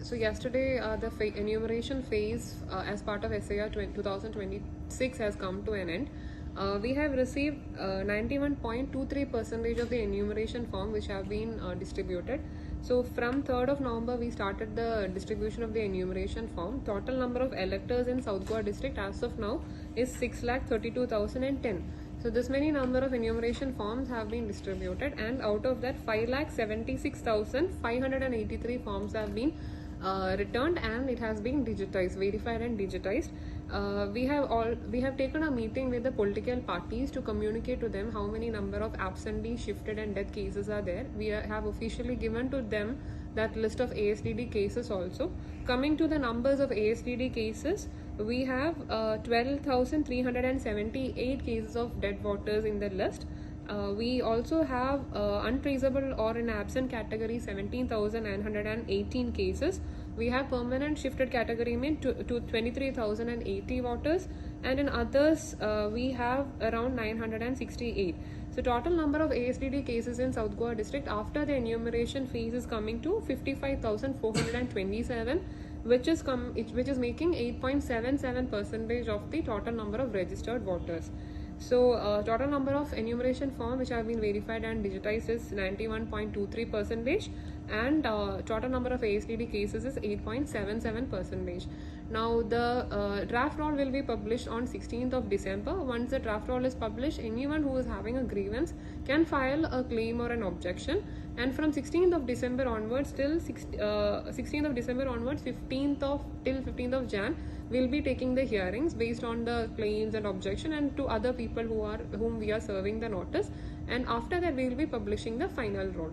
So yesterday, the enumeration phase as part of SAR 2026 has come to an end. We have received 91.23% of the enumeration form which have been distributed. So from 3rd of November, we started the distribution of the enumeration form. Total number of electors in South Goa district as of now is 6,32,010. So this many number of enumeration forms have been distributed, and out of that 5,76,583 forms have been returned, and it has been digitized, verified and digitized. We have taken a meeting with the political parties to communicate to them how many number of absentee, shifted and death cases are there. We have officially given to them that list of ASDD cases also. Coming to the numbers of ASDD cases, we have 12,378 cases of dead voters in the list. We also have untraceable or in absent category 17,918 cases. We have permanent shifted category mean to 23,080 voters, and in others we have around 968. So total number of ASDD cases in South Goa district after the enumeration phase is coming to 55,427, which is making 8.77% of the total number of registered voters. So total number of enumeration form which have been verified and digitized is 91.23%, and total number of ASDD cases is 8.77%. Now the draft roll will be published on 16th of December. Once the draft roll is published, anyone who is having a grievance can file a claim or an objection, and from 16th of December onwards till 16th of December onwards, 15th of Jan, we'll be taking the hearings based on the claims and objection, and to other people whom we are serving the notice, and after that we will be publishing the final roll.